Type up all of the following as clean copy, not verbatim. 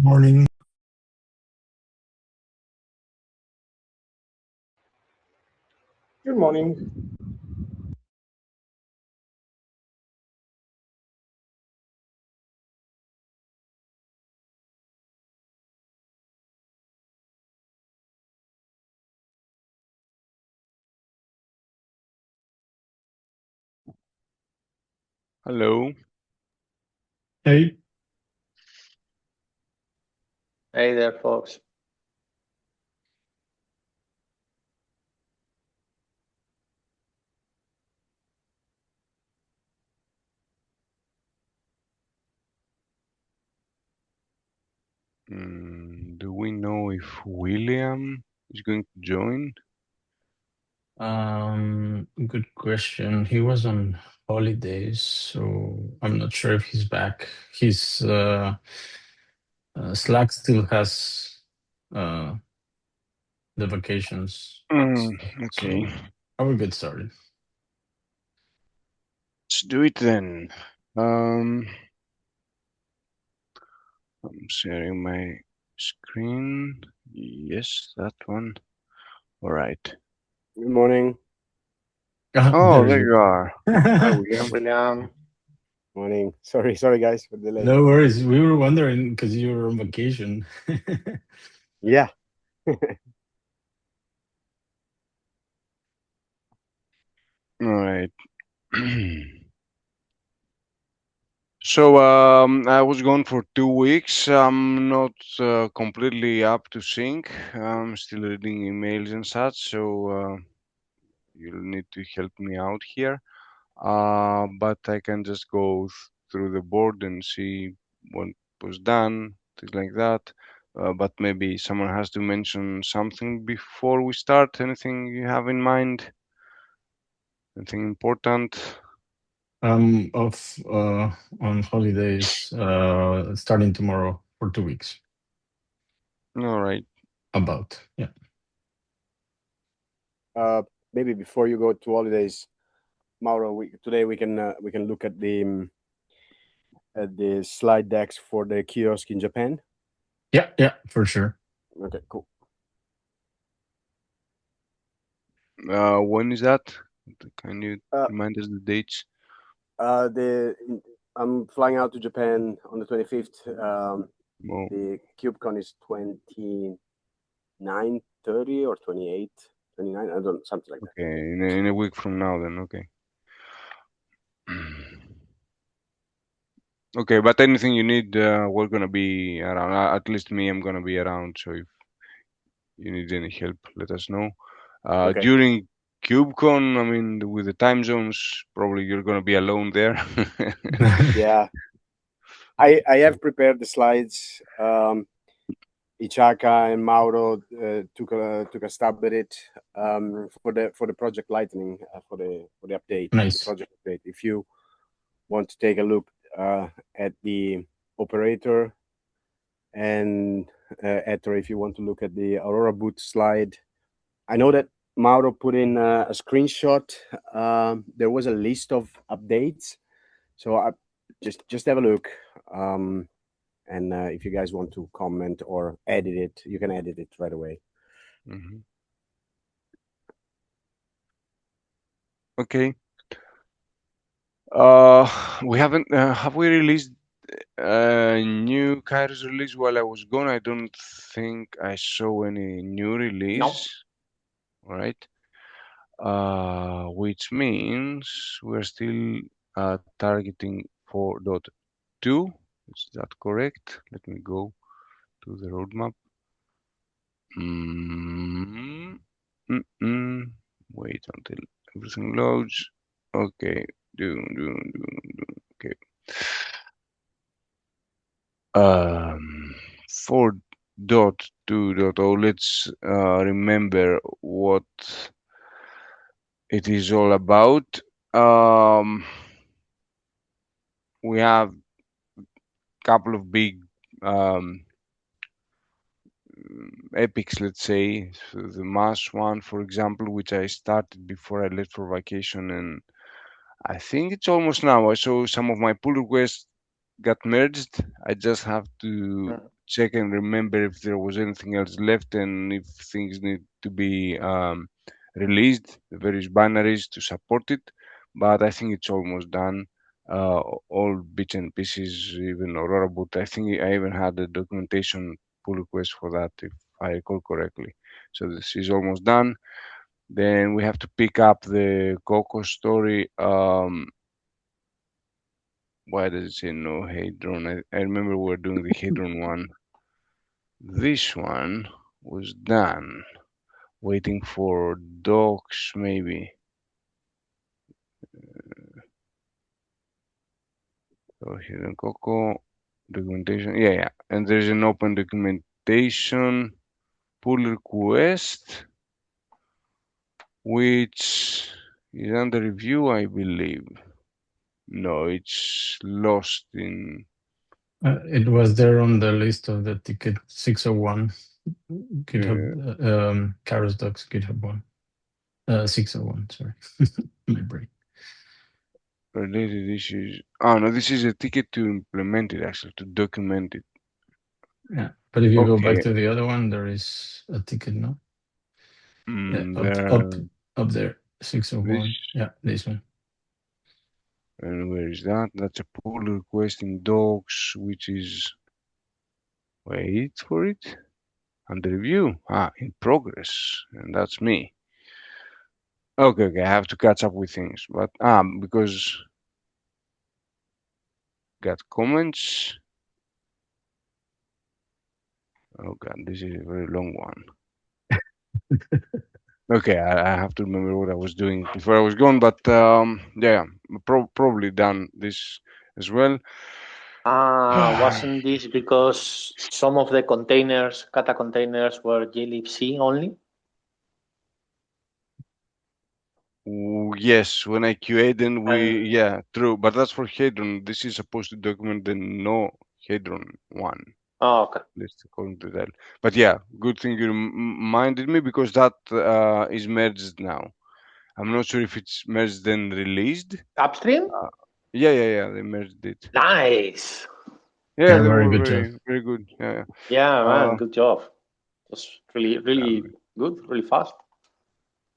Morning. Good morning. Hello. Hey. Hey there, folks. Do we know if William is going to join? Good question. He was on holidays, so I'm not sure if he's back. His Slack still has the vacations. Okay. So I will get started. Let's do it then. I'm sharing my screen. Yes, that one. All right. Good morning. Oh, there you are. Hi, William. William. Morning. Sorry, guys, for the delay. No worries. We were wondering because you were on vacation. Yeah. All right. So I was gone for 2 weeks. I'm not completely up to sync. I'm still reading emails and such, so you'll need to help me out here. But I can just go through the board and see what was done, things like that. But maybe someone has to mention something before we start. Anything you have in mind? Anything important? I'm off on holidays starting tomorrow for 2 weeks. All right. Yeah. Maybe before you go to holidays, Mauro, today we can look at the slide decks for the kiosk in Japan. Yeah, for sure. Okay, cool. When is that? Can you remind us the dates? I'm flying out to Japan on the 25th. Oh. The KubeCon is 29, 30 or 28, 29. I don't something like that. Okay, in a week from now, then. Okay. Okay, but anything you need, we're gonna be around. At least me, I'm gonna be around. So if you need any help, let us know. Okay. During KubeCon, I mean, with the time zones, probably you're gonna be alone there. Yeah. I have prepared the slides. Ichaka and Mauro took a stab at it for the project lightning for the update. Nice. The project update. If you want to take a look at the operator and Ether, if you want to look at the AuroraBoot slide, I know that Mauro put in a screenshot. There was a list of updates, so I just have a look. And if you guys want to comment or edit it, you can edit it right away. Mm-hmm. Okay. We haven't. Have we released a new Kairos release while I was gone? I don't think I saw any new release. Nope. All right. Which means we're still targeting 4.2. Is that correct? Let me go to the roadmap. Wait until everything loads. Okay. Okay. 4.2.0. Let's remember what it is all about. We have a couple of big epics, let's say. So the mass one, for example, which I started before I left for vacation, and I think it's almost now. I saw some of my pull requests got merged. I just have to check and remember if there was anything else left and if things need to be released, the various binaries to support it. But I think it's almost done. All bits and pieces, even AuroraBoot. I think I even had a documentation pull request for that, if I recall correctly. So this is almost done. Then we have to pick up the CoCo story. Why does it say no Hadron? I remember we were doing the Hadron one. This one was done. Waiting for docs, maybe. So here in CoCo, documentation. Yeah. And there's an open documentation pull request, which is under review, I believe. No, it's lost in. It was there on the list of the ticket 601 GitHub, Kairos docs GitHub one. 601, sorry. My brain. Related issues. Oh no, this is a ticket to implement it, actually, to document it. Yeah, but if you go back to the other one, there is a ticket, no? Up there, 601. Yeah, this one. And where is that? That's a pull request in docs, which is, wait for it, under review. In progress, and that's me. Okay, I have to catch up with things, but because got comments. Oh god, this is a very long one. Okay, I have to remember what I was doing before I was gone, but yeah, probably done this as well. Wasn't this because some of the containers, kata containers, were glibc only? Yes, when I QA, then yeah, true. But that's for Hadron. This is supposed to document the no Hadron one. Oh, okay. Let's according to that. But yeah, good thing you reminded me because that is merged now. I'm not sure if it's merged then released. Upstream? Yeah. They merged it. Nice. Yeah, they very were good very good. Yeah. Yeah, man, good job. It was really good, really fast.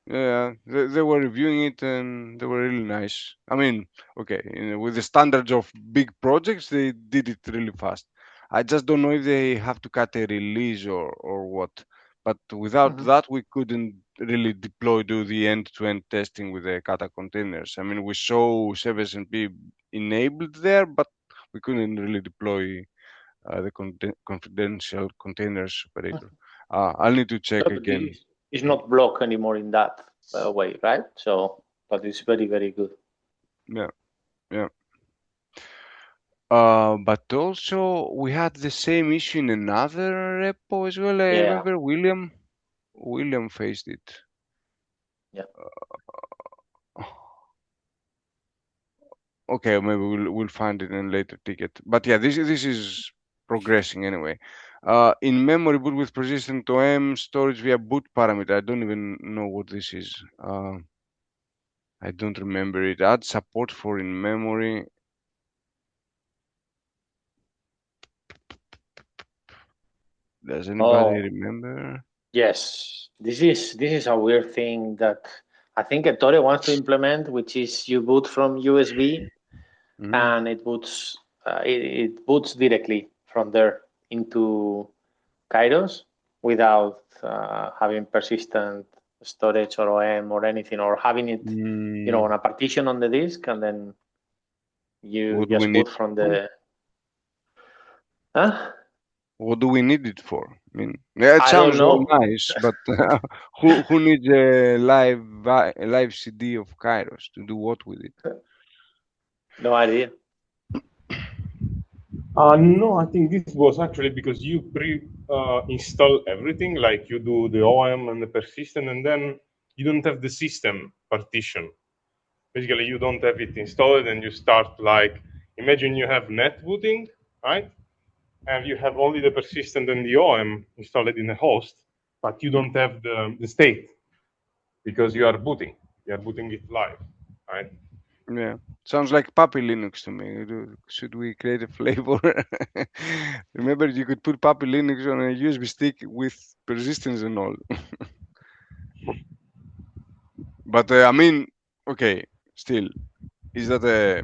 Yeah, they were reviewing it and they were really nice. I mean, okay, with the standards of big projects, they did it really fast. I just don't know if they have to cut a release or what. But without that, we couldn't really do the end-to-end testing with the kata containers. I mean, we saw SLSA enabled there, but we couldn't really deploy the confidential containers operator. I'll need to check again. It's not blocked anymore in that way, right? So, but it's very, very good. Yeah. But also we had the same issue in another repo as well. I remember William faced it. Yeah. Okay, maybe we'll find it in a later ticket. But yeah, this is progressing anyway. In memory boot with persistent OM storage via boot parameter. I don't even know what this is. I don't remember it. Add support for in memory. Does anybody remember? Yes, this is a weird thing that I think Ettore wants to implement, which is you boot from USB, and it boots it boots directly from there into Kairos without having persistent storage or OM or anything, or having it, on a partition on the disk, and then you just boot from the. What do we need it for? I mean, it sounds all nice, but who needs a live CD of Kairos to do what with it? No idea. No, I think this was actually because you install everything, like you do the OM and the persistent, and then you don't have the system partition. Basically, you don't have it installed, and you start like, imagine you have net booting, right? And you have only the persistent and the OM installed in a host, but you don't have the state because you are booting. You are booting it live, right? Yeah, sounds like Puppy Linux to me. Should we create a flavor? Remember, you could put Puppy Linux on a USB stick with persistence and all. But I mean, okay, still, is that a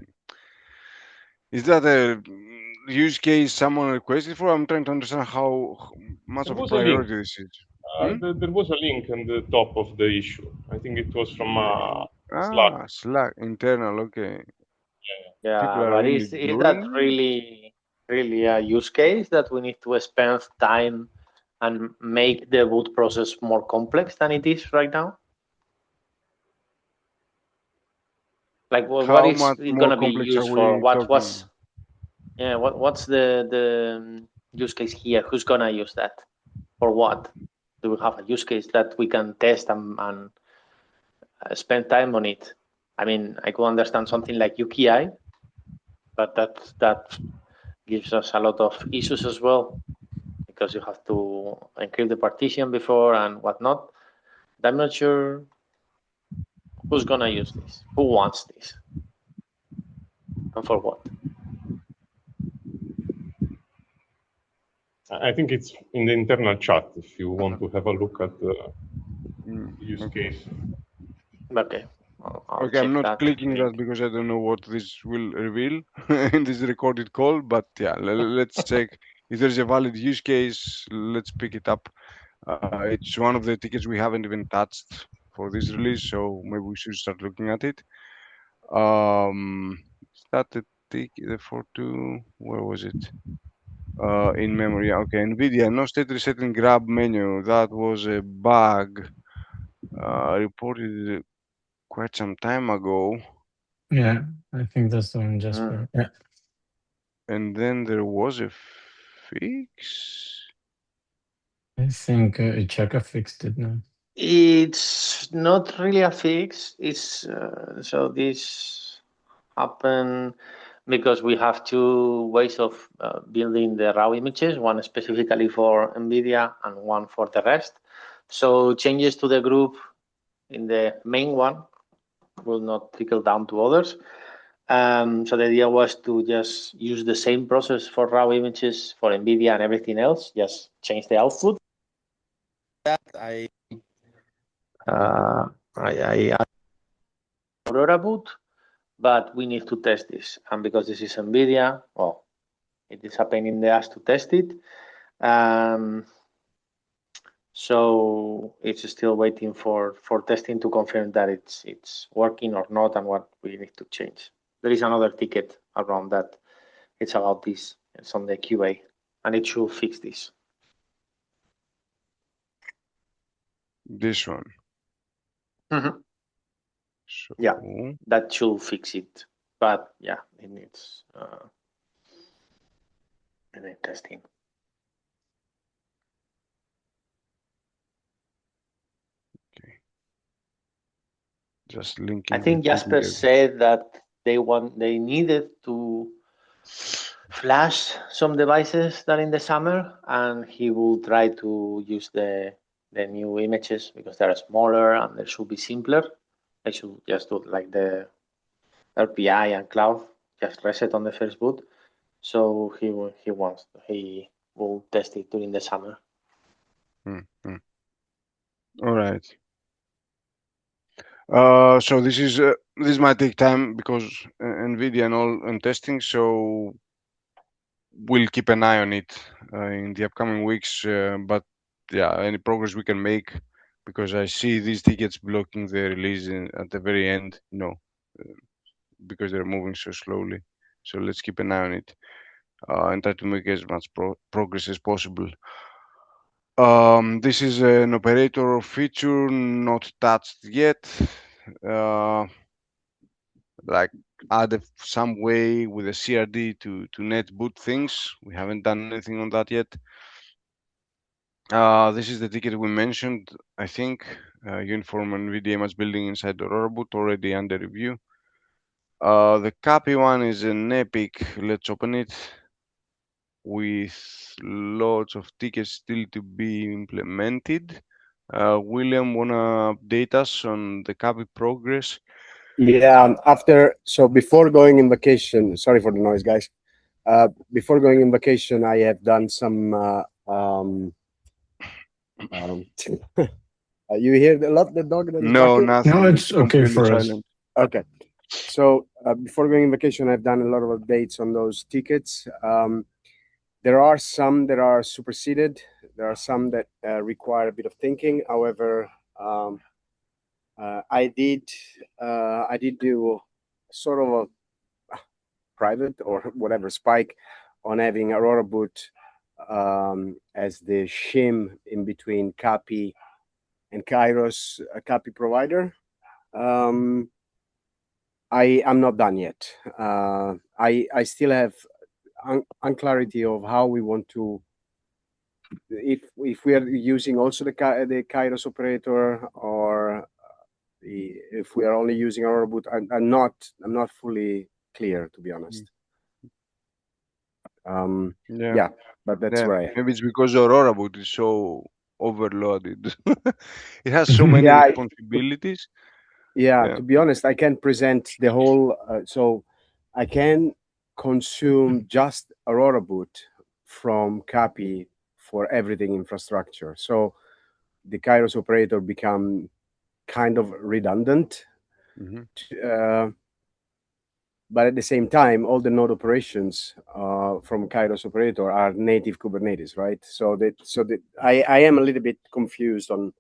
use case someone requested for? I'm trying to understand how much There of a was a link. priority this is. Hmm? There was a link on the top of the issue. I think it was from Slack. Ah, Slack internal. Okay, people Yeah, are but really is that doing really a use case that we need to spend time and make the boot process more complex than it is right now? Like, it. what How is much it more gonna be complex are used for? we What talking? was what's the use case here? Who's gonna use that? For what? Do we have a use case that we can test and spend time on it? I mean, I could understand something like UKI, but that gives us a lot of issues as well because you have to encrypt the partition before and whatnot. I'm not sure who's gonna use this, who wants this, and for what. I think it's in the internal chat if you want to have a look at the use Okay. case. Okay, I'll Okay, I'm check not that clicking that link. because I don't know what this will reveal in this recorded call, but yeah, let's check if there's a valid use case. Let's pick it up. It's one of the tickets we haven't even touched for this release, so maybe we should start looking at it. Is that the ticket, the 4.2? Where was it? In memory. Yeah, okay, NVIDIA, no state resetting GRUB menu. That was a bug reported quite some time ago. Yeah, I think that's the one, Jasper. Yeah. And then there was a fix. I think Ichaka fixed it now. It's not really a fix. It's so this happened because we have two ways of building the raw images, one specifically for NVIDIA and one for the rest. So changes to the group in the main one will not trickle down to others. So the idea was to just use the same process for raw images for NVIDIA and everything else, just change the output. That I AuroraBoot, but we need to test this. And because this is NVIDIA, well, it is a pain in the ass to test it. So it's still waiting for testing to confirm that it's working or not and what we need to change. There is another ticket around that. It's about this. It's on the QA, and it should fix this. This one. Mm-hmm. So, yeah, that should fix it. But yeah, it needs testing. Okay. Just linking. I think Jasper said that they needed to flash some devices that in the summer, and he will try to use the new images because they're smaller and they should be simpler. They should just do like the RPI and cloud, just reset on the first boot. So he will test it during the summer. All right. So this might take time because NVIDIA and all and testing. So we'll keep an eye on it in the upcoming weeks. But yeah, any progress we can make, because I see these tickets blocking the release at the very end. Because they're moving so slowly. So let's keep an eye on it and try to make as much progress as possible. This is an operator feature not touched yet. Like add some way with a CRD to net boot things. We haven't done anything on that yet. This is the ticket we mentioned. I think uniform NVIDIA image building inside AuroraBoot already under review. The copy one is an epic. Let's open it. With lots of tickets still to be implemented. William, wanna update us on the copy progress? Yeah, before going in vacation, sorry for the noise, guys. Before going in vacation, I have done some. You hear the dog that is No, barking? nothing. No, It's it's okay completely for us. silent. Okay. So before going on vacation, I've done a lot of updates on those tickets. There are some that are superseded. There are some that require a bit of thinking. However, I did do sort of a private or whatever spike on having AuroraBoot as the shim in between Capi and Kairos Capi provider. I'm not done yet. I still have unclarity of how we want to, if we are using also the Kairos operator, or if we are only using AuroraBoot. I'm not fully clear, to be honest. Yeah, but that's where I am. Maybe it's because AuroraBoot is so overloaded. It has so many responsibilities. Yeah, to be honest, I can present the whole. So I can consume just AuroraBoot from Capi for everything infrastructure. So the Kairos operator become kind of redundant. But at the same time, all the node operations from Kairos operator are native Kubernetes, right? So I am a little bit confused on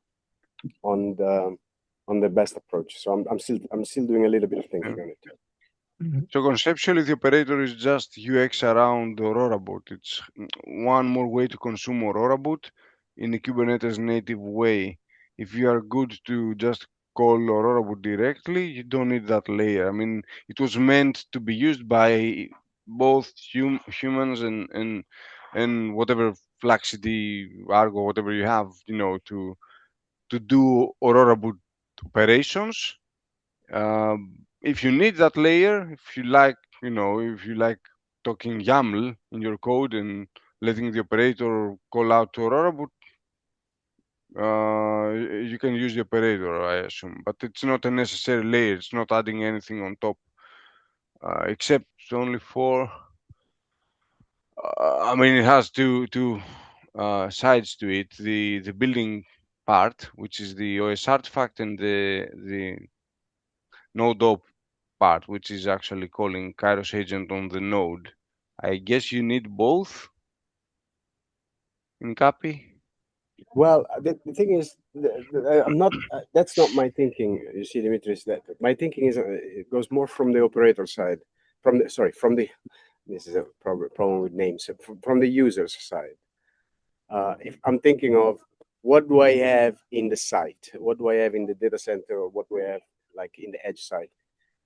the best approach. So I'm still doing a little bit of thinking on it. So conceptually, the operator is just UX around AuroraBoot. It's one more way to consume AuroraBoot in a Kubernetes native way. If you are good to just call AuroraBoot directly, you don't need that layer. I mean, it was meant to be used by both humans and whatever Flaxity, Argo, whatever you have, to do AuroraBoot operations. If you need that layer, if you like talking YAML in your code and letting the operator call out to AuroraBoot, you can use the operator, I assume. But it's not a necessary layer. It's not adding anything on top, except only for. I mean, it has two sides to it: the building part, which is the OS artifact, and the node op part, which is actually calling Kairos agent on the node. I guess you need both in Capi. Well, the thing is, I'm not. That's not my thinking. You see, Dimitris, that my thinking is it goes more from the operator side. From the. This is a problem with names. From the user's side. If I'm thinking of what do I have in the site, what do I have in the data center, or what do I have like in the edge side?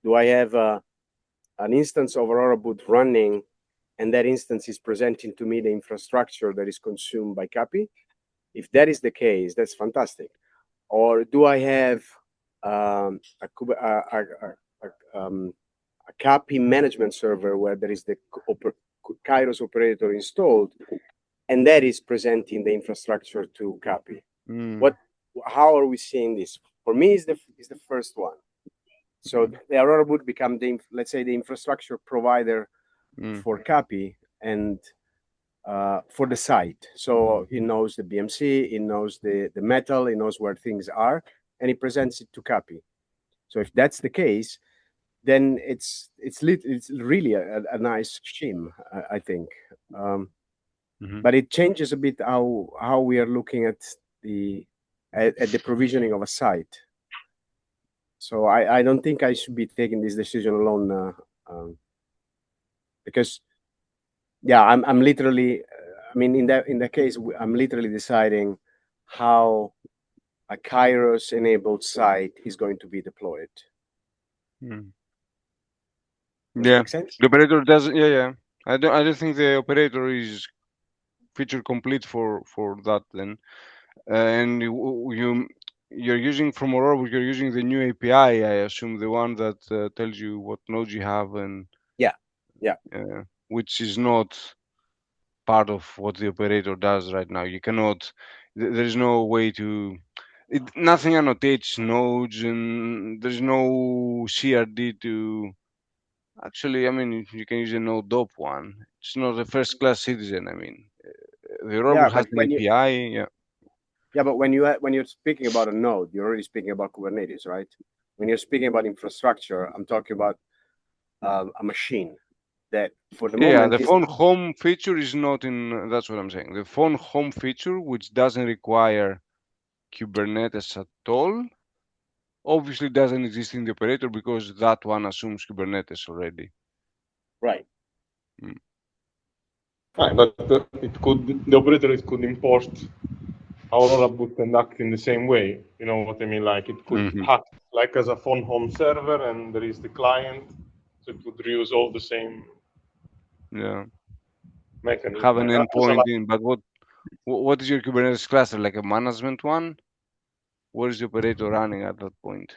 Do I have an instance of AuroraBoot running, and that instance is presenting to me the infrastructure that is consumed by Capi? If that is the case, that's fantastic. Or do I have a Capi management server where there is the Kairos operator installed, and that is presenting the infrastructure to Capi? How are we seeing this? For me, is the first one. So the AuroraBoot become let's say the infrastructure provider for Capi and for the site. So he knows the BMC, he knows the metal, he knows where things are, and he presents it to Capi. So if that's the case, then it's really a nice shim, I think. But it changes a bit how we are looking at the provisioning of a site. So I don't think I should be taking this decision alone, because I'm literally. I mean, in that case, I'm literally deciding how a Kairos enabled site is going to be deployed. Does that make sense? The operator doesn't. Yeah. I don't think the operator is feature complete for that then. And you're using from AuroraBoot, you're using the new API, I assume, the one that tells you what nodes you have, and which is not part of what the operator does right now. You cannot. There is no way to Nothing annotates nodes, and there's no CRD to. Actually, I mean, you can use a node DOP one. It's not a first-class citizen. I mean, the AuroraBoot has an API. Yeah. Yeah, but when you're speaking about a node, you're already speaking about Kubernetes, right? When you're speaking about infrastructure, I'm talking about a machine that for the moment. Yeah, the phone home feature is not in. That's what I'm saying. The phone home feature, which doesn't require Kubernetes at all, obviously doesn't exist in the operator because that one assumes Kubernetes already. Right. Right, but the operator could import AuroraBoot and act in the same way. You know what I mean? Like it could act like as a phone home server, and there is the client, so it would reuse all the same. Yeah. Mechanism. Have an endpoint in, but what is your Kubernetes cluster? Like a management one? Where is the operator running at that point?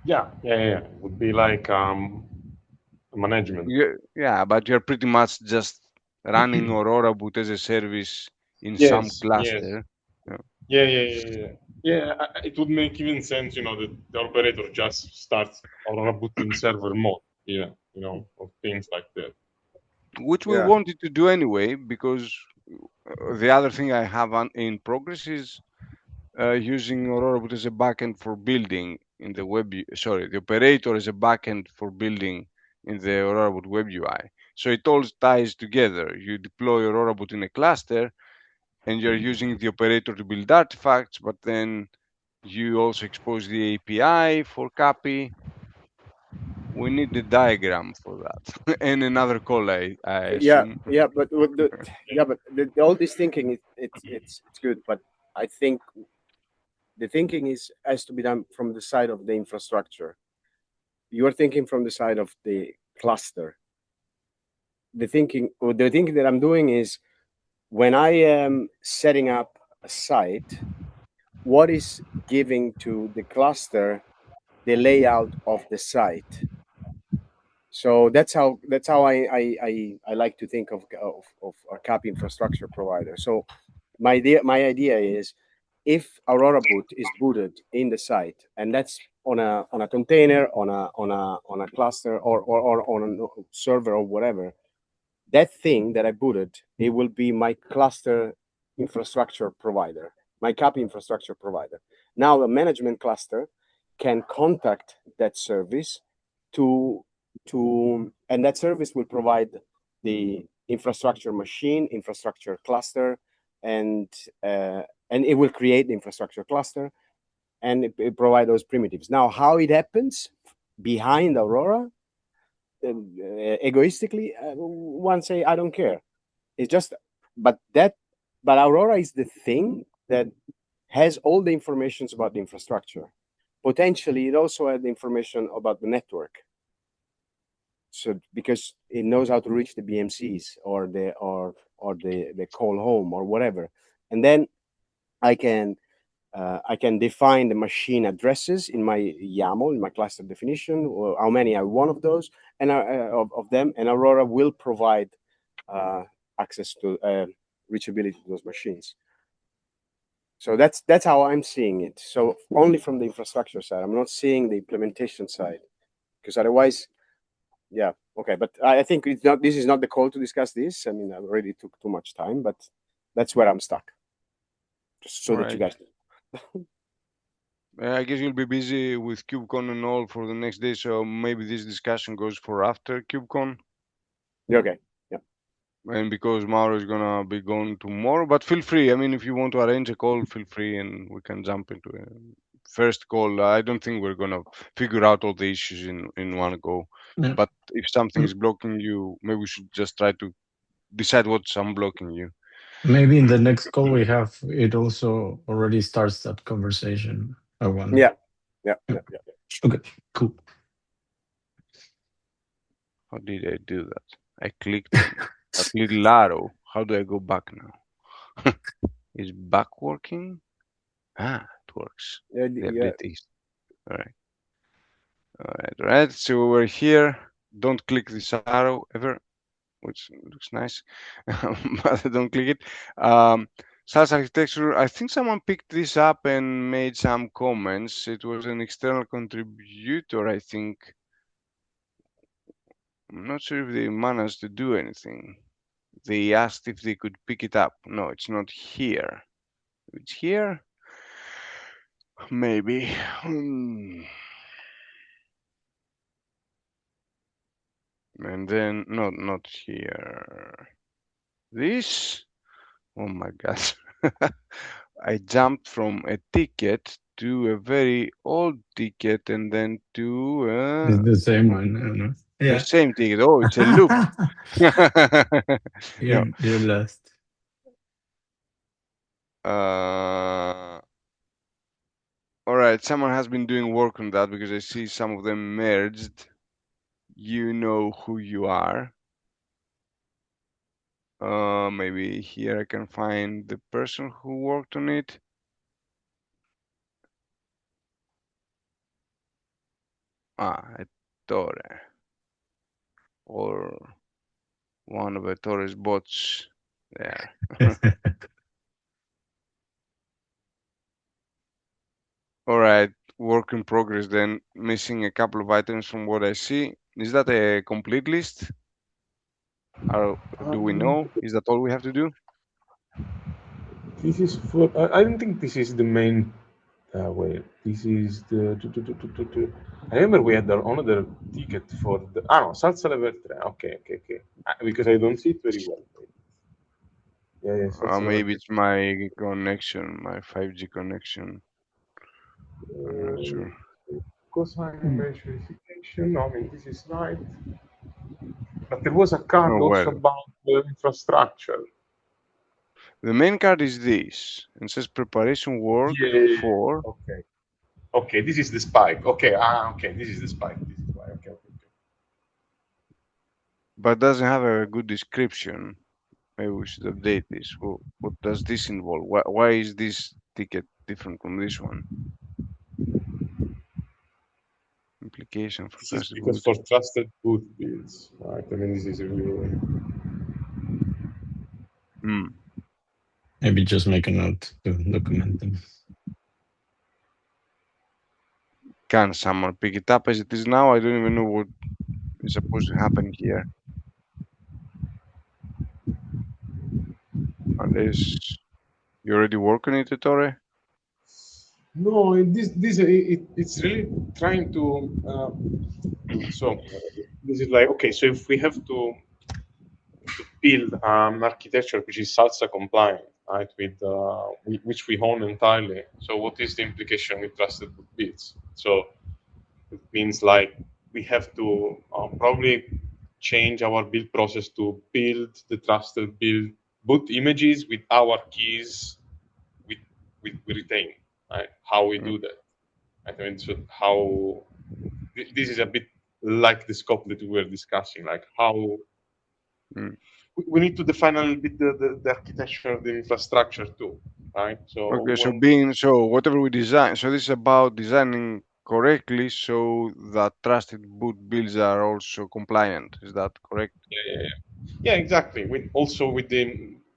Yeah. It would be like management. Yeah, but you're pretty much just running AuroraBoot as a service in some cluster. Yes. Yeah, it would make even sense, that the operator just starts AuroraBoot in server mode, or things like that. Which we wanted to do anyway, because the other thing I have in progress is using AuroraBoot as a backend for building in the web. Sorry, the operator as a backend for building in the AuroraBoot web UI. So it all ties together. You deploy AuroraBoot in a cluster, and you're using the operator to build artifacts, but then you also expose the API for copy. We need the diagram for that and another call, I assume. But with all this thinking, it's good, but I think the thinking has to be done from the side of the infrastructure. You're thinking from the side of the cluster. The thinking that I'm doing is when I am setting up a site, what is giving to the cluster the layout of the site. So that's how I like to think of a CAP infrastructure provider. So my idea is if AuroraBoot is booted in the site, and that's on a container, on a cluster, or on a server or whatever, that thing that I booted, it will be my cluster infrastructure provider, my CAP infrastructure provider. Now the management cluster can contact that service and that service will provide the infrastructure machine, infrastructure cluster, and it will create the infrastructure cluster, and it provide those primitives. Now, how it happens behind Aurora, egoistically, one say I don't care. It's just, but Aurora is the thing that has all the information about the infrastructure. Potentially, it also has the information about the network. So because it knows how to reach the BMCs or the call home or whatever, and then I can define the machine addresses in my YAML, in my cluster definition, or how many I want of those, and of them, and Aurora will provide access to reachability to those machines. So that's how I'm seeing it. So only from the infrastructure side, I'm not seeing the implementation side, because otherwise, yeah, okay. But I think it's not. This is not the call to discuss this. I mean, I already took too much time, but that's where I'm stuck. Just so that you guys. I guess you'll be busy with KubeCon and all for the next day, so maybe this discussion goes for after KubeCon. Okay. Yeah. And because Mauro is gonna be gone tomorrow, but feel free. I mean, if you want to arrange a call, feel free, and we can jump into a first call. I don't think we're gonna figure out all the issues in one go. Yeah. But if something is blocking you, maybe we should just try to decide what's unblocking you. Maybe in the next call we have, it also already starts that conversation. I wonder. Yeah. Okay, cool. How did I do that? I clicked that little arrow. How do I go back now? Is back working? Ah, it works. The ability. All right. So we're here. Don't click this arrow ever, which looks nice, but don't click it. SaaS architecture, I think someone picked this up and made some comments. It was an external contributor, I think. I'm not sure if they managed to do anything. They asked if they could pick it up. No, it's not here. It's here? Maybe. And then, no, not here. This? Oh my gosh. I jumped from a ticket to a very old ticket and then to It's the same one. I don't know. the same ticket. Oh, it's a loop. You're lost. All right, someone has been doing work on that because I see some of them merged. You know who you are. Maybe here I can find the person who worked on it. Ettore. Or one of Ettore's bots there. All right, work in progress then, missing a couple of items from what I see. Is that a complete list? Or do we know? Is that all we have to do? This is for. I don't think this is the main. Wait, this is the. I remember we had another ticket for the. No, Salsa level 3. Okay. Because I don't see it very well. Yeah. Maybe it's my connection, my 5G connection. I'm not sure. Cosine image verification. No, I mean, this is right. But there was a card also about the infrastructure. The main card is this. It says preparation work for. Okay, this is the spike. Okay, this is the spike. This is why. Okay. But doesn't have a good description. Maybe we should update this. What does this involve? Why is this ticket different from this one? Implication for trusted boot. Because for trusted boot builds, right? I mean, this is really. Maybe just make a note to document them. Can someone pick it up as it is now? I don't even know what is supposed to happen here. Unless you already work on it, Ettore? No, it's really trying to. So this is like, okay, so if we have to build an architecture which is SLSA compliant, right, with which we own entirely. So what is the implication with trusted boot builds? So it means like we have to probably change our build process to build the trusted boot images with our keys we retain, right? How we do that. I mean, so how this is a bit like the scope that we were discussing, like how we need to define a little bit the architecture, the infrastructure too, right? So okay, so whatever we design, so this is about designing correctly so that trusted boot builds are also compliant. Is that correct? Yeah, exactly.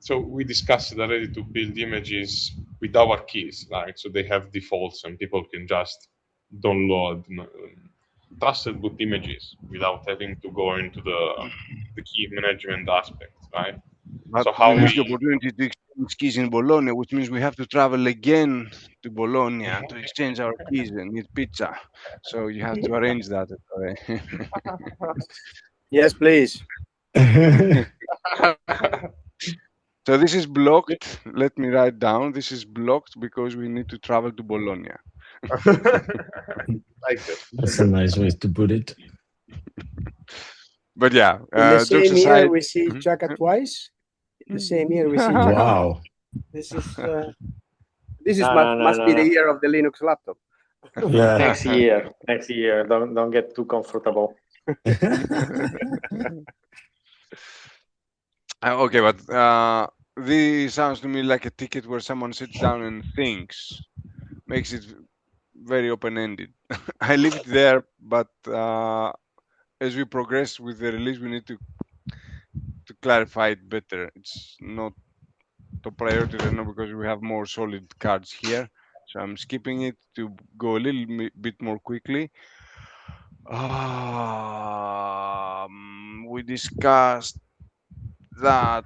So we discussed already to build images with our keys, right? So they have defaults and people can just download trusted boot images without having to go into the key management aspect, right? But so how we miss the opportunity to exchange keys in Bologna, which means we have to travel again to Bologna to exchange our keys and eat pizza. So you have to arrange that. Yes, please. So this is blocked. Let me write down. This is blocked because we need to travel to Bologna. Like that. That's a nice way to put it. But yeah, in the same year we see Chaka twice. In the same year we see Chaka. Wow. This must be the year of the Linux laptop. Yeah. Next year. Don't get too comfortable. Okay, but this sounds to me like a ticket where someone sits down and thinks, makes it very open-ended. I leave it there, but as we progress with the release, we need to clarify it better. It's not top priority right now because we have more solid cards here. So I'm skipping it to go a little bit more quickly. We discussed that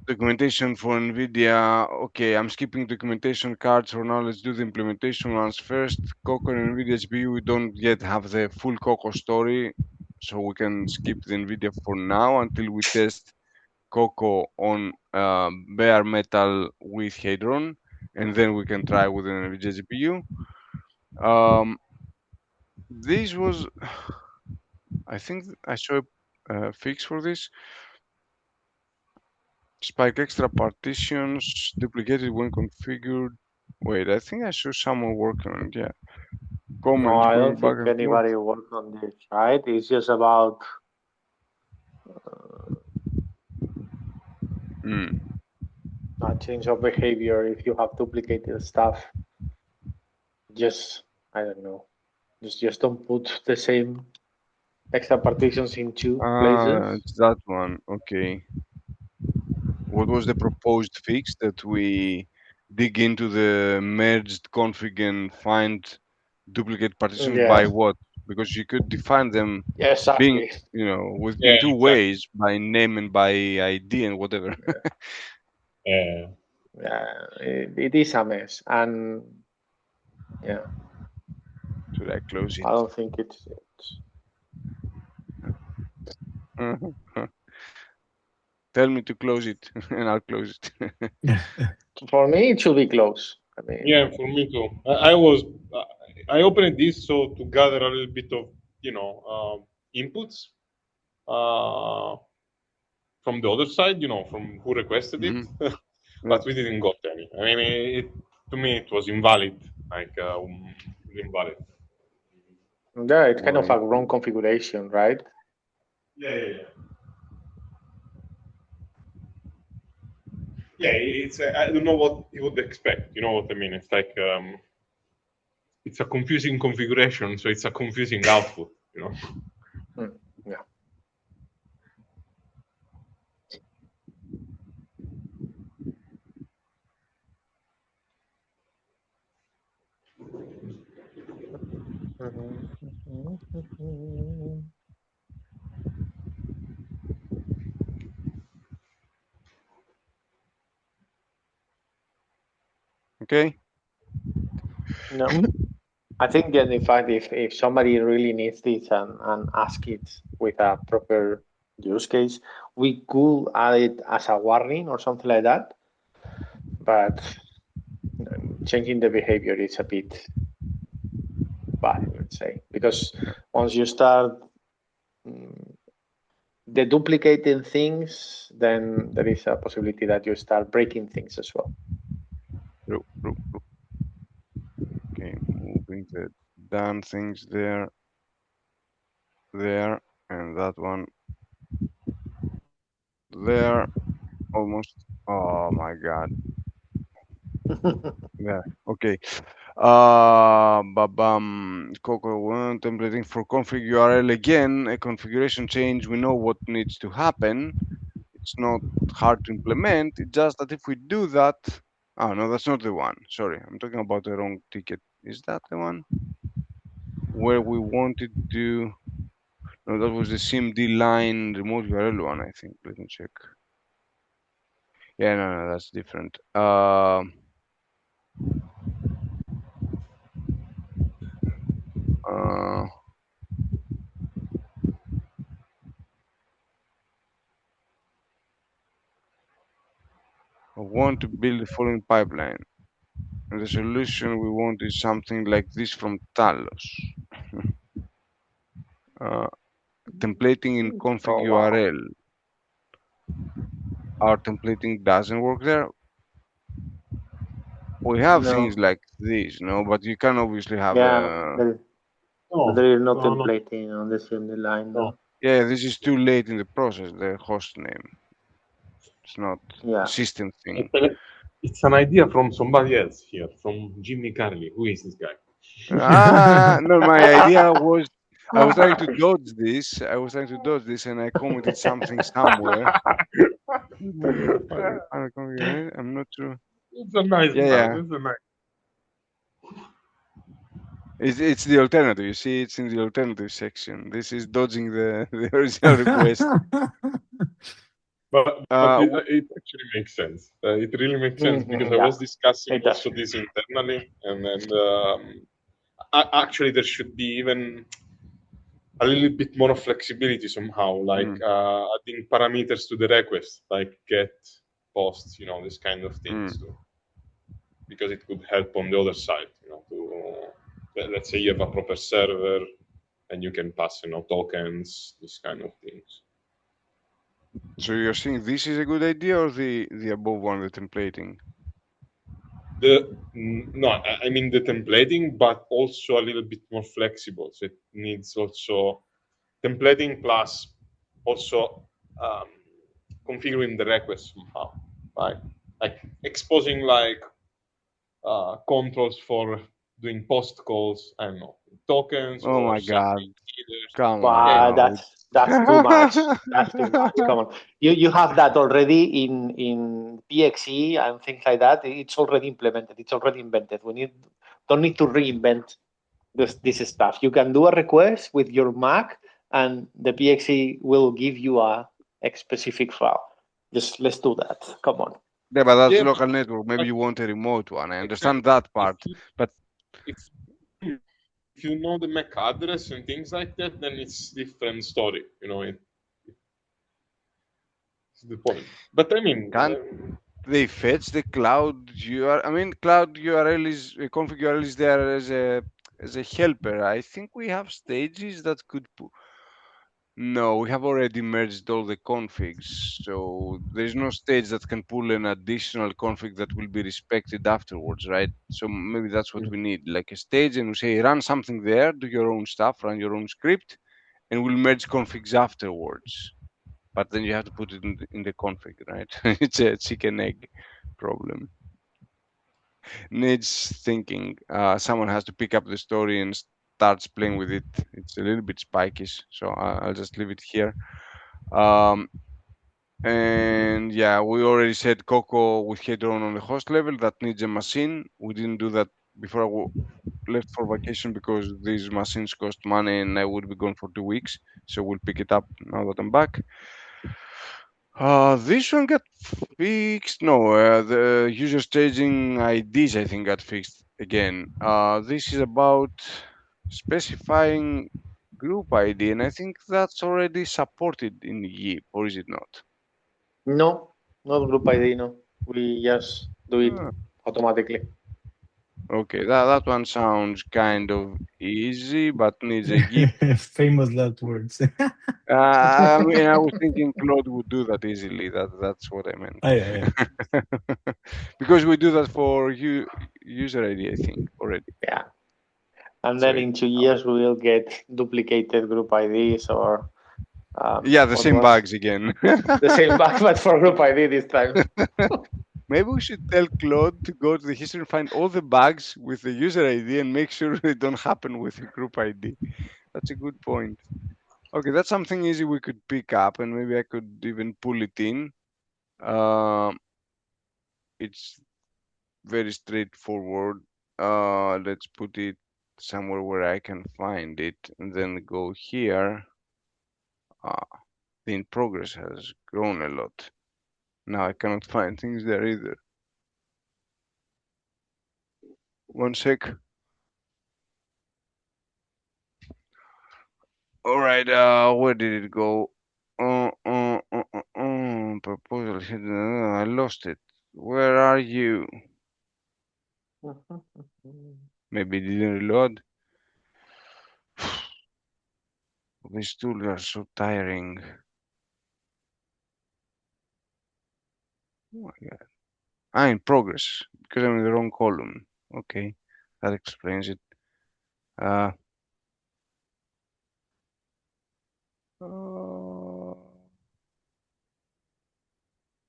documentation for NVIDIA. Okay, I'm skipping documentation cards for now. Let's do the implementation ones first. CoCo and NVIDIA GPU, we don't yet have the full CoCo story, so we can skip the NVIDIA for now until we test CoCo on bare metal with Hadron, and then we can try with an NVIDIA GPU. This was, I think I saw a fix for this. Spike extra partitions, duplicated when configured. Wait, I think I saw someone working on it, yeah. Comments No, I going don't back think and forth. anybody worked on this, right? It's just about a change of behavior if you have duplicated stuff. Just, I don't know, just don't put the same extra partitions in two places. It's that one, okay. What was the proposed fix that we dig into the merged config and find duplicate partitions Yeah. by what? Because you could define them Yeah, being, exactly. you know, in Yeah, two exactly. ways, by name and by ID and whatever. Yeah. Yeah, it is a mess, and yeah, Should I close it? I don't think it's Tell me to close it and I'll close it. for me. It should be close. I mean, Yeah, for me too. I opened this so to gather a little bit of inputs from the other side, from who requested it, but we didn't got any. I mean, to me it was invalid, like invalid. yeah, it's kind of a wrong configuration, right? Yeah. Yeah, it's I don't know what you would expect. You know what I mean? It's like it's a confusing configuration, so it's a confusing output. Yeah. Okay. No, I think that in fact, if somebody really needs this and ask it with a proper use case, we could add it as a warning or something like that. But changing the behavior is a bit bad, let's say, because once you start deduplicating things, then there is a possibility that you start breaking things as well. Okay, moving the done things there, and that one there, almost. Oh my God. Yeah. Okay. CoCo one templating for config URL again. A configuration change. We know what needs to happen. It's not hard to implement. It's just that if we do that, oh no, that's not the one. Sorry, I'm talking about the wrong ticket. Is that the one where we wanted to? No, that was the CMD line remote URL one, I think. Let me check. Yeah, no, that's different. I want to build the following pipeline. And the solution we want is something like this from Talos. Templating in config URL. Our templating doesn't work there. We have things like this, but you can obviously have there is no templating on the CMD line. No. Yeah, this is too late in the process, the host name. It's not a system thing. It's an idea from somebody else here, from Jimmy Carley. Who is this guy? No, my idea was I was trying to dodge this. And I commented something somewhere. I'm not sure. It's a nice Yeah. It's a nice. It's the alternative. You see, it's in the alternative section. This is dodging the original request. But it actually makes sense. It really makes sense because I was discussing also this internally, and then actually there should be even a little bit more flexibility somehow, like adding parameters to the request, like get, post, this kind of things too, because it could help on the other side, let's say you have a proper server and you can pass, tokens, this kind of things. So you're saying this is a good idea, or the above one, the templating? No, I mean the templating, but also a little bit more flexible. So it needs also templating plus also configuring the request somehow, right? Like exposing controls for doing post calls, I don't know, tokens. Oh or my God! headers. Come on. That's too much. That's too much. Come on. You have that already in PXE and things like that. It's already implemented. It's already invented. Don't need to reinvent this stuff. You can do a request with your Mac, and the PXE will give you a specific file. Just let's do that. Come on. Yeah, but that's local network. Maybe you want a remote one. I understand that part, but if you know the MAC address and things like that, then it's different story. It's the point. But I mean, they fetch the cloud URL. I mean, cloud URL is config URL is there as a helper. I think we have stages that could. No, we have already merged all the configs, so there's no stage that can pull an additional config that will be respected afterwards, right? So maybe that's what we need, like a stage, and we say run something there, do your own stuff, run your own script, and we'll merge configs afterwards. But then you have to put it in the config, right? It's a chicken egg problem. Needs thinking. Someone has to pick up the story and starts playing with it. It's a little bit spiky, so I'll just leave it here. And yeah, we already said CoCo with Hadron on the host level. That needs a machine. We didn't do that before I left for vacation because these machines cost money and I would be gone for 2 weeks. So we'll pick it up now that I'm back. This one got fixed. No, the user staging IDs I think got fixed again. This is about specifying group ID, and I think that's already supported in YIP, or is it not? No, not group ID. No, we just do it automatically. Okay, that one sounds kind of easy, but needs a YIP. Famous last words. I mean, I was thinking Claude would do that easily. That's what I meant. Yeah. Because we do that for user ID, I think, already. Yeah. And then in 2 years, we will get duplicated group IDs or... yeah, the same bugs again. The same bug, but for group ID this time. Maybe we should tell Claude to go to the history and find all the bugs with the user ID and make sure they don't happen with the group ID. That's a good point. Okay, that's something easy we could pick up, and maybe I could even pull it in. It's very straightforward. Let's put it somewhere where I can find it, and then go here. The in progress has grown a lot. Now I cannot find things there either. One sec. All right, where did it go? Proposal hidden. I lost it. Where are you? Maybe it didn't reload. These tools are so tiring. Oh my God. In progress, because I'm in the wrong column. Okay, that explains it.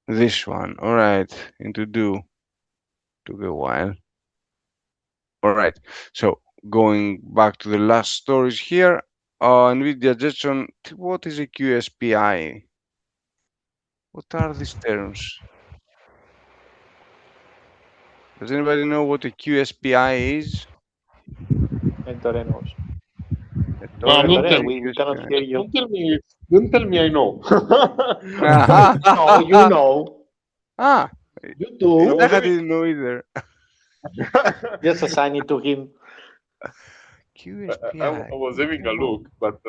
This one, all right, into do. Took a while. All right, so going back to the last stories here, NVIDIA Jetson, what is a QSPI? What What are these terms? Does anybody know what a QSPI is? Ettore knows. don't We cannot hear you. Don't tell me I know. No, you know. You do. I didn't know either. Just assign it to him. QSPI. I was having a look, but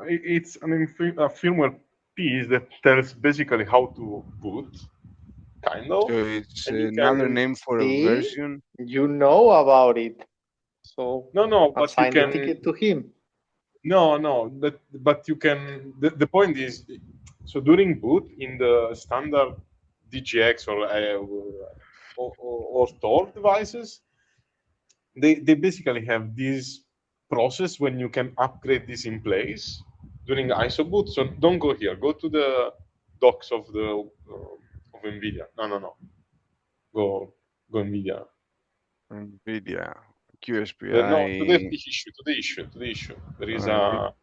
it's a firmware piece that tells basically how to boot, kind of. So it's And you another can name for a See? version. You know about it. So no, but you assign the can. ticket to him. No, but you can. The point is, so during boot in the standard DGX or Tor devices, they basically have this process when you can upgrade this in place during ISO boot. So don't go here. Go to the docs of the of NVIDIA. No. Go NVIDIA. NVIDIA QSPI. No, to the issue. There is a.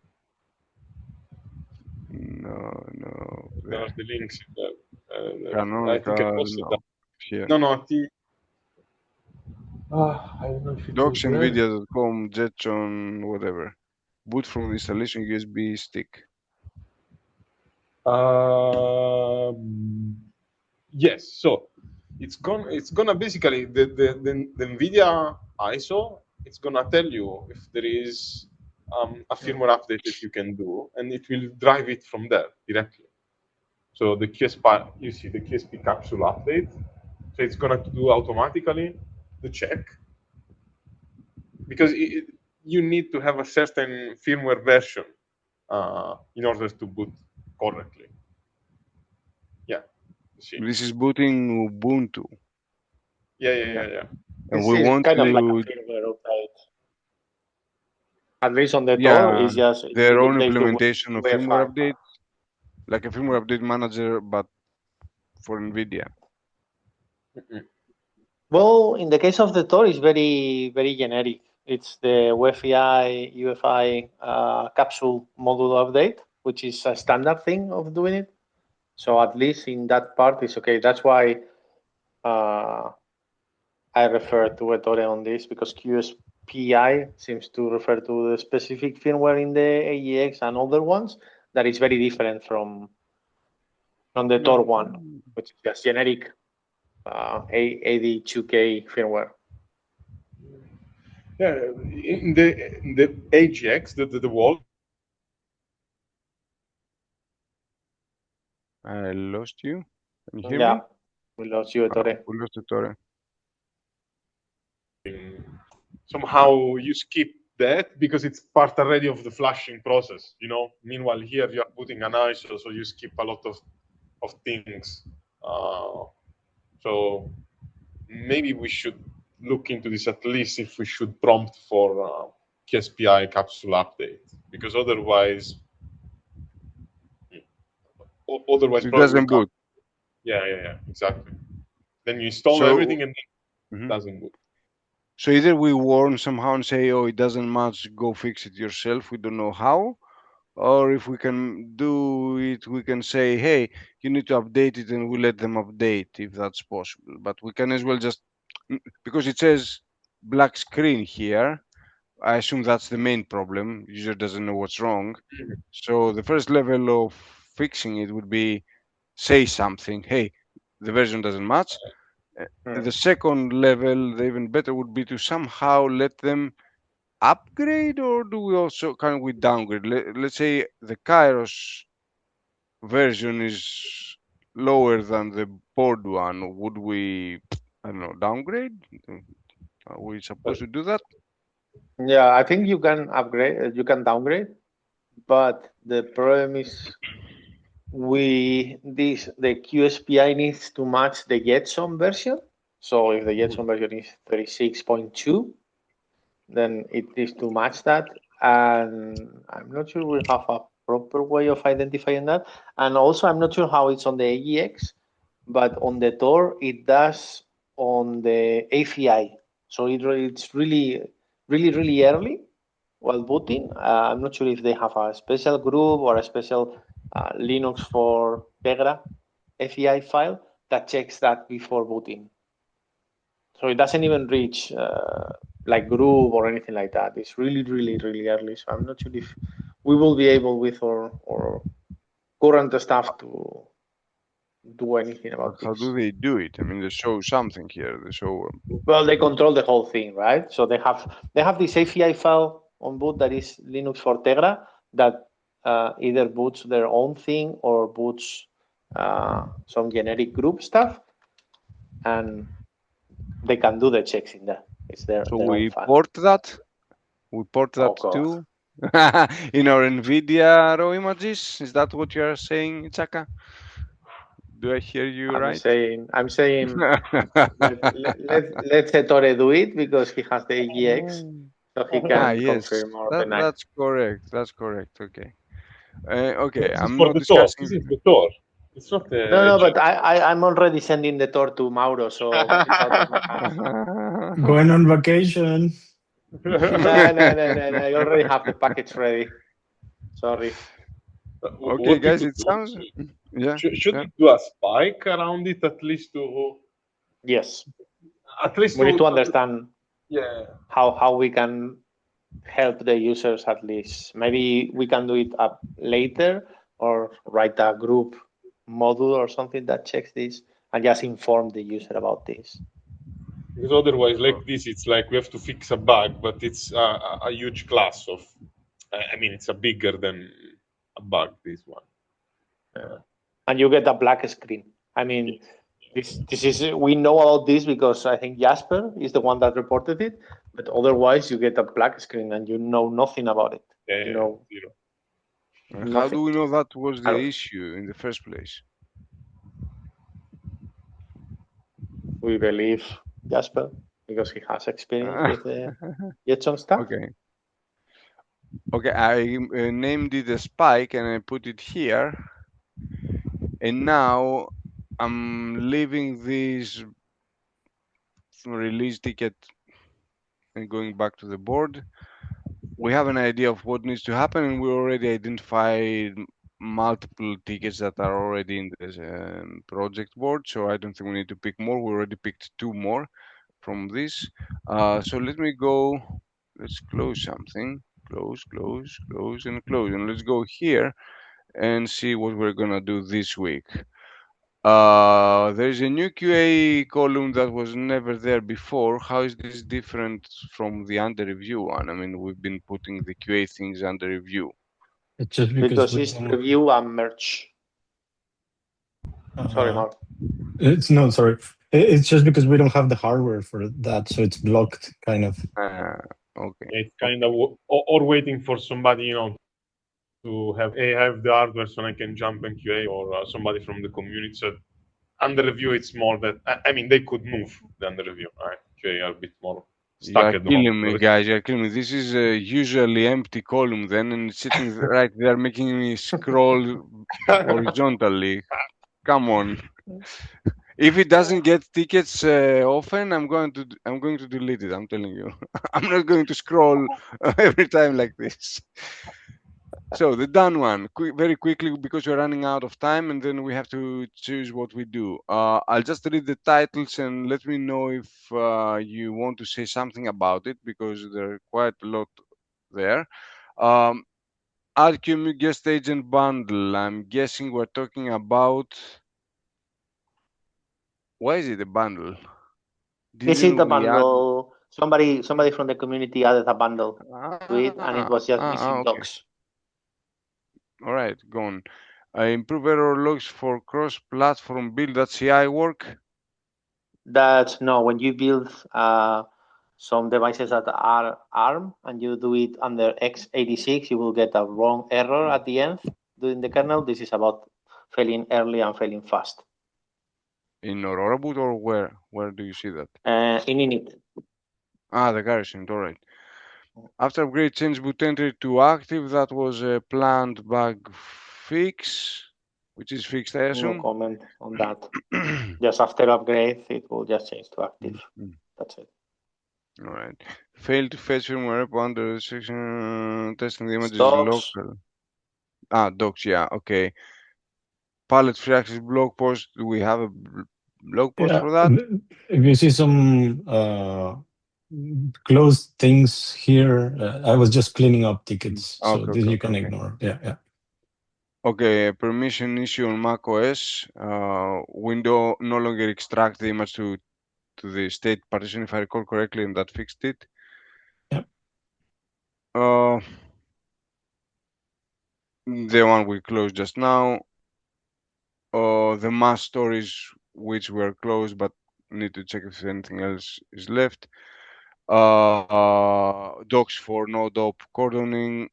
No. There are the links in there. Canonical, I think I posted that. Here. No. I don't know if it Docs was there. NVIDIA.com, Jetson, whatever. Boot from the installation USB stick. Yes. So it's gonna basically the NVIDIA ISO. It's gonna tell you if there is a firmware update that you can do, and it will drive it from there directly. So the QSPI, you see the QSP capsule update. So it's gonna do automatically the check, because you need to have a certain firmware version in order to boot correctly. Yeah. See. This is booting Ubuntu. Yeah. And This we is want kind to of like a firmware update. At least on the Tor, yeah, it's just their it own takes the implementation of UEFI. firmware update, like a firmware update manager, but for NVIDIA. Well, in the case of the Tor, it's very, very generic. It's the UEFI capsule module update, which is a standard thing of doing it. So at least in that part, it's okay. That's why I refer to Ettore on this, because QSPI seems to refer to the specific firmware in the AEX and other ones that is very different from the Tor one, which is just generic AD2K firmware. Yeah, in the AGX, the wall. I lost you. Can you hear Yeah, me? we lost you, Ettore. We lost Ettore. Somehow you skip that because it's part already of the flashing process. Meanwhile, here you are putting an ISO, so you skip a lot of things. So maybe we should look into this, at least if we should prompt for QSPI capsule update, because otherwise It doesn't boot. Yeah, exactly. Then you install everything and it doesn't boot. So either we warn somehow and say, oh, it doesn't match, go fix it yourself. We don't know how. Or if we can do it, we can say, hey, you need to update it, and we let them update if that's possible. But we can as well just, because it says black screen here, I assume that's the main problem. User doesn't know what's wrong. So the first level of fixing it would be say something, hey, the version doesn't match. And the second level, the even better, would be to somehow let them upgrade, or do we also can we downgrade? Let's say the Kairos version is lower than the board one. Would we, I don't know, downgrade? Are we supposed to do that? Yeah, I think you can upgrade, you can downgrade, but the problem is the QSPI needs to match the Jetson version. So if the Jetson version is 36.2, then it needs to match that. And I'm not sure we have a proper way of identifying that. And also, I'm not sure how it's on the AEX, but on the Tor, it does on the API. So it's really early while booting. I'm not sure if they have a special GRUB or a special Linux for Tegra FEI file that checks that before booting. So it doesn't even reach like GRUB or anything like that. It's really, really, really early. So I'm not sure if we will be able with our current stuff to do anything about How this. do they do it? I mean, they show something here. They show. Well, they control the whole thing, right? So they have this API file on boot that is Linux for Tegra that either boots their own thing or boots some generic group stuff, and they can do the checks in there. It's their we own file. port that. We port that too in our NVIDIA raw images. Is that what you are saying, Chaka? Do I hear you right? I'm saying let Ettore do it because he has the AGX, so he can confirm overnight. That's correct. That's correct. Okay. Okay. I'm not discussing. This is the Tor. It's not the. No, but I'm already sending the Tor to Mauro, so it's out of my hands. Going on vacation. No. I already have the package ready. Sorry. Okay, guys. It sounds. Yeah. Should we do a spike around it at least to? Yes. At least we need to understand. Yeah. How we can help the users at least. Maybe we can do it up later or write a group module or something that checks this and just inform the user about this. Because otherwise, like this, it's like we have to fix a bug, but it's a huge class of. I mean, it's a bigger than a bug. This one. And you get a black screen. I mean, this is we know about this because I think Jasper is the one that reported it. But otherwise, you get a black screen and you know nothing about it. Zero. How do we know that was the issue in the first place? We believe Jasper because he has experience with the Jetson stuff. Okay, I named it a spike and I put it here. And now I'm leaving this release ticket and going back to the board. We have an idea of what needs to happen, and we already identified multiple tickets that are already in this project board. So I don't think we need to pick more. We already picked 2 more from this. So let me go. Let's close something. Close, and let's go here and see what we're gonna do this week. There's a new QA column that was never there before. How is this different from the under review one? I mean, we've been putting the QA things under review. It's just because it's review and merge. Sorry, Mark. It's just because we don't have the hardware for that, so it's blocked, kind of. Okay. It's kind of or waiting for somebody, to have the hardware so I can jump in QA or somebody from the community. So under review, it's more that I mean they could move the under review. Right? QA are a bit more stuck at the moment. You're killing me, guys. You're killing me. This is a usually empty column then, and it's sitting right there, making me scroll horizontally. Come on. If it doesn't get tickets often, I'm going to delete it. I'm telling you. I'm not going to scroll every time like this. So the done one, very quickly because we're running out of time, and then we have to choose what we do. I'll just read the titles and let me know if you want to say something about it because there are quite a lot there. RQMU guest agent bundle. I'm guessing we're talking about. Why is it a bundle? Is it a bundle? Somebody from the community added a bundle to it, and it was just missing docs. All right, go on. Improve error logs for cross-platform build. That's CI work? That's no. When you build some devices that are ARM and you do it under x86, you will get a wrong error at the end during the kernel. This is about failing early and failing fast. In AuroraBoot or where? Where do you see that? In init. The garrison. All right. After upgrade, change boot entry to active. That was a planned bug fix, which is fixed, I assume. No comment on that. Just after upgrade, it will just change to active. That's it. All right. Failed to fetch firmware under section testing the images local. docs, yeah, okay. Palette free access blog post. Do we have a blog post for that? If you see some closed things here, I was just cleaning up tickets, so Okay, this okay, you can okay. ignore. Yeah. Okay, permission issue on Mac OS. Window no longer extract the image to the state partition, if I recall correctly, and that fixed it. Yep. The one we closed just now. The mass stories which were closed, but need to check if anything else is left. Docs for no-dop cordoning.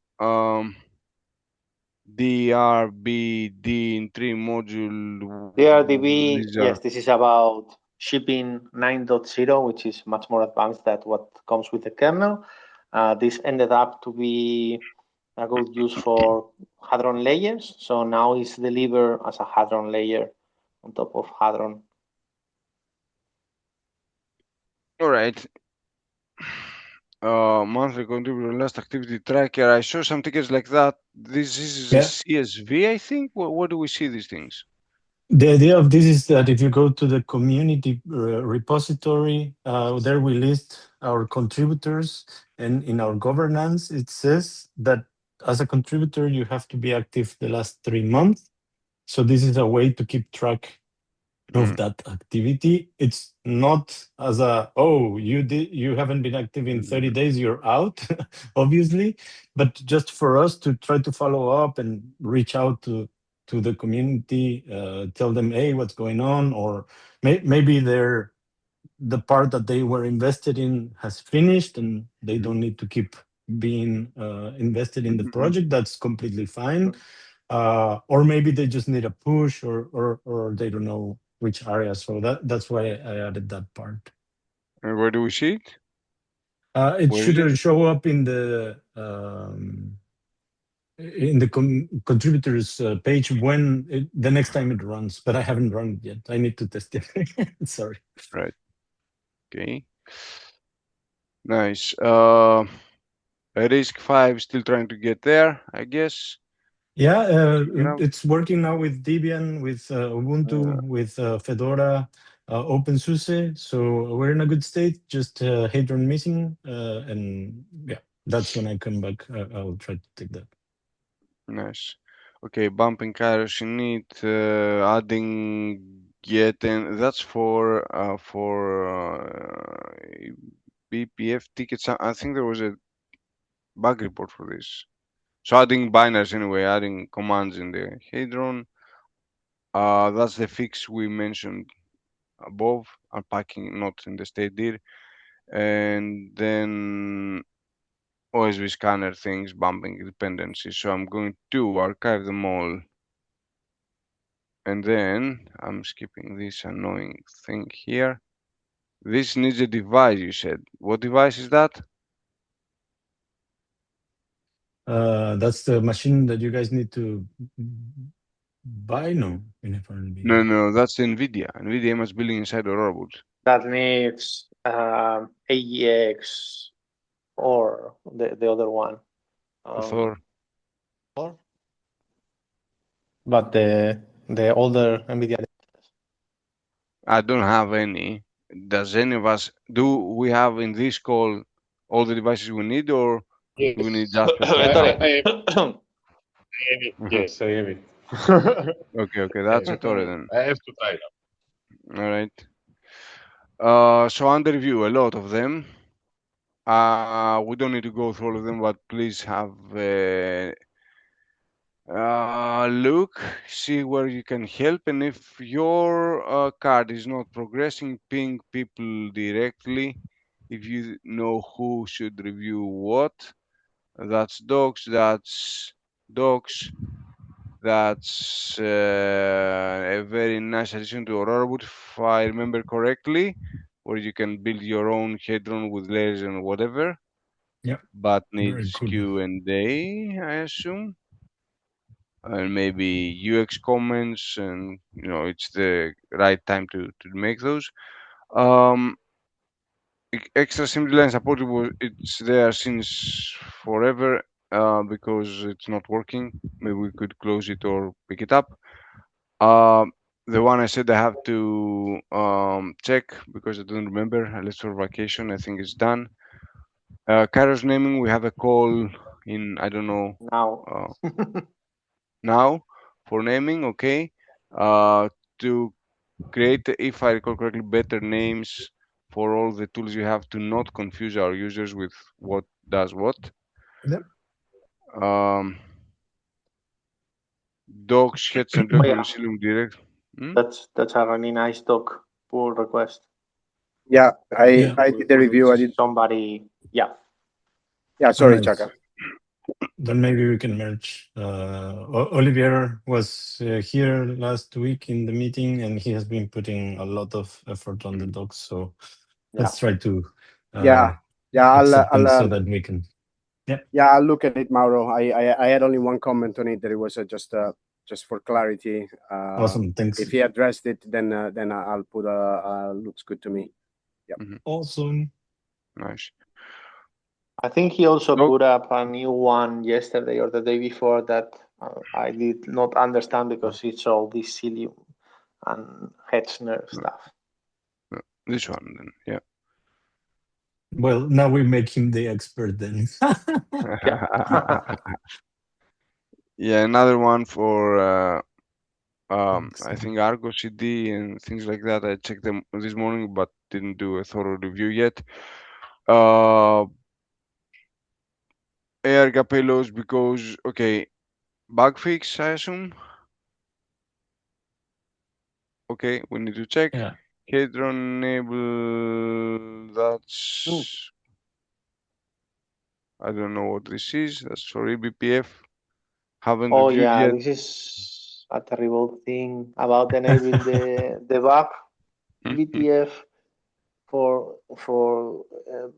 DRBD in 3 module. DRDB, yes, this is about shipping 9.0, which is much more advanced than what comes with the kernel. This ended up to be a good use for Hadron layers. So now it's delivered as a Hadron layer on top of Hadron. All right. Monthly contributor last activity tracker. I saw some tickets like that. This is a CSV, I think. Where do we see these things? The idea of this is that if you go to the community repository, there we list our contributors, and in our governance, it says that as a contributor, you have to be active the last 3 months. So this is a way to keep track of that activity. It's not as you haven't been active in 30 days, you're out, obviously, but just for us to try to follow up and reach out to the community, tell them, hey, what's going on, or maybe the part that they were invested in has finished and they don't need to keep being invested in the project. That's completely fine. Or maybe they just need a push, or they don't know which area. So that's why I added that part. And where do we see it? It Where should is it? show up in the contributors page when the next time it runs, but I haven't run it yet. I need to test it. Sorry. Right. Okay. Nice. Risk 5 still trying to get there, I guess. Yeah, it's working now with Debian, with Ubuntu, with Fedora, OpenSUSE. So we're in a good state. Just Hadron missing, and yeah, that's when I come back. I'll try to take that. Nice. Okay, bumping Kairos in it, adding getting. That's for BPF tickets. I think there was a bug report for this. So adding binaries anyway, adding commands in the Hadron. That's the fix we mentioned above. Unpacking not in the state dir. And then OSV scanner things, bumping dependencies. So I'm going to archive them all. And then I'm skipping this annoying thing here. This needs a device, you said. What device is that? That's the machine that you guys need to buy. No, No, that's NVIDIA. NVIDIA image building inside AuroraBoot. That needs AEX or the other one. Thor. But the older NVIDIA. I don't have any. Does any of us, do we have in this call all the devices we need, or do we need just to try I have it. Yes, I have it. Okay, that's Ettore then. I have to try that. All right. So under review, a lot of them. We don't need to go through all of them, but please have look, see where you can help, and if your card is not progressing, ping people directly. If you know who should review what, that's docs, that's a very nice addition to AuroraBoot, if I remember correctly, where you can build your own Hadron with layers and whatever. Yeah. But needs Q&A, I assume. And maybe UX comments, and it's the right time to make those. Extra assembly line support, it's there since forever. because it's not working. Maybe we could close it or pick it up. The one I said I have to check because I don't remember. I left for vacation. I think it's done. Kairos naming, we have a call in, I don't know, Now. now for naming, okay. To create, if I recall correctly, better names for all the tools you have to not confuse our users with what does what. Yep. Docs, heads, and Oh, yeah. reconcilium direct. That's a really nice doc pull request. Yeah, Yeah. I did the review. I did. Somebody, yeah. Yeah, sorry, Nice. Chaka. Then maybe we can merge. Olivier was here last week in the meeting, and he has been putting a lot of effort on the docs. So let's try to Yeah, accept them so that we can. Yeah, I'll look at it, Mauro. I had only one comment on it, that it was just for clarity. Awesome, thanks. If he addressed it, then I'll put looks good to me. Yeah. Awesome. Nice. I think he also put up a new one yesterday or the day before that I did not understand because it's all this Cilium and Hetzner stuff. This one, then, yeah. Well, now we make him the expert then. Yeah, another one for I think Argo CD and things like that. I checked them this morning, but didn't do a thorough review yet. AR gap payloads because, okay, bug fix, I assume. Okay, we need to check. Yeah. Hadron enable, that's, I don't know what this is. That's for eBPF. Haven't reviewed yet. This is a terrible thing about enabling the bug BPF for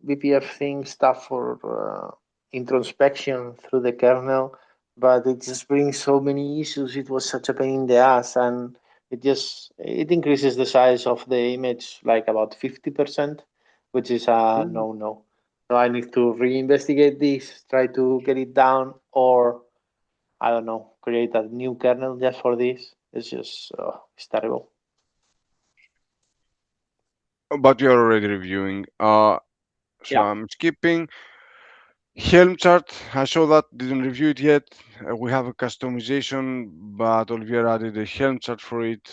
BPF thing stuff for introspection through the kernel, but it just brings so many issues. It was such a pain in the ass, and it increases the size of the image like about 50%, which is a no. So I need to reinvestigate this, try to get it down, or I don't know, create a new kernel just for this. It's just it's terrible. But you're already reviewing. So I'm skipping. Helm chart, I saw that, didn't review it yet. We have a customization, but Olivier added a Helm chart for it.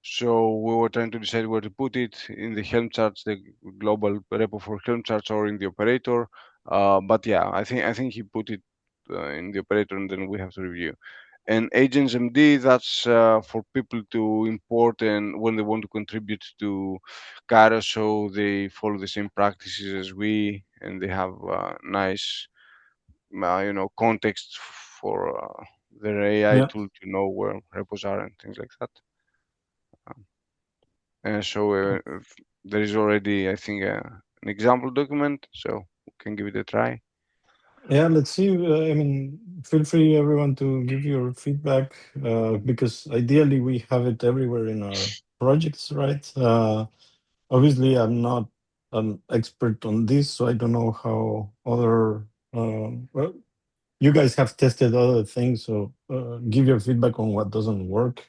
So we were trying to decide where to put it in the Helm charts, the global repo for Helm charts, or in the operator. But yeah, I think he put it in the operator, and then we have to review. And agents MD, that's for people to import and when they want to contribute to Kairos, so they follow the same practices as we, and they have nice, context for their AI tool to know where repos are and things like that. And so there is already, I think, an example document, so we can give it a try. Yeah, let's see. I mean, feel free, everyone, to give your feedback because ideally we have it everywhere in our projects, right? Obviously, I'm not an expert on this, so I don't know how other. Well, you guys have tested other things, so give your feedback on what doesn't work.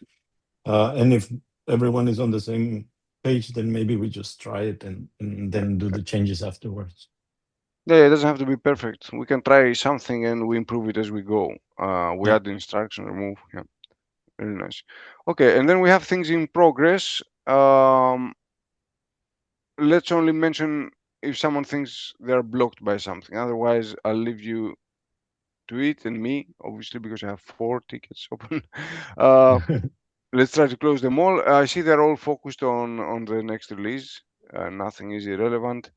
And if everyone is on the same page, then maybe we just try it and then do the changes afterwards. Yeah, it doesn't have to be perfect. We can try something and we improve it as we go. We add the instruction, remove. Yeah, very nice. Okay, and then we have things in progress. Let's only mention if someone thinks they're blocked by something. Otherwise, I'll leave you to it and me, obviously, because I have 4 tickets open. Let's try to close them all. I see they're all focused on the next release. Nothing is irrelevant,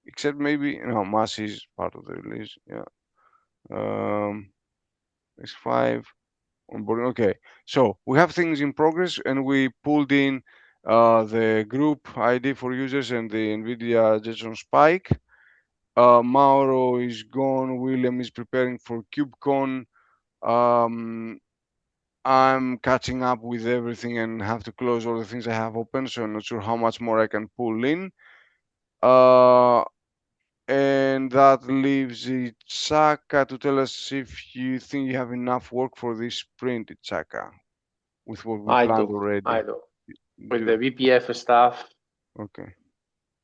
except maybe mass is part of the release. Yeah. X5 onboarding. Okay, so we have things in progress, and we pulled in the group ID for users and the NVIDIA Jetson Spike. Mauro is gone. William is preparing for KubeCon. I'm catching up with everything and have to close all the things I have open, so I'm not sure how much more I can pull in. And that leaves Itzhaka to tell us if you think you have enough work for this sprint, Itzhaka, with what we planned already. I do. With the VPF stuff. Okay.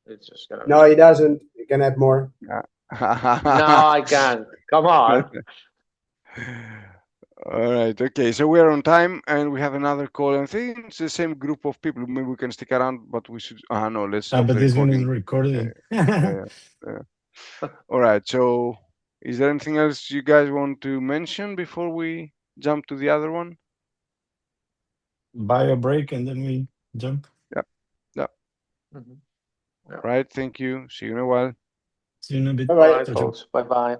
It's just gonna. No, he doesn't. You can add more. No, I can't. Come on. All right. Okay. So we are on time, and we have another call. I think it's the same group of people. Maybe we can stick around, but we should. No, let's stop but the this one is recording. recorded. All right. So, is there anything else you guys want to mention before we jump to the other one? Buy a break and then we jump. Yeah. Mm-hmm. All right. Thank you. See you in a while. See you in a bit. Bye-bye. All right, folks. Bye-bye.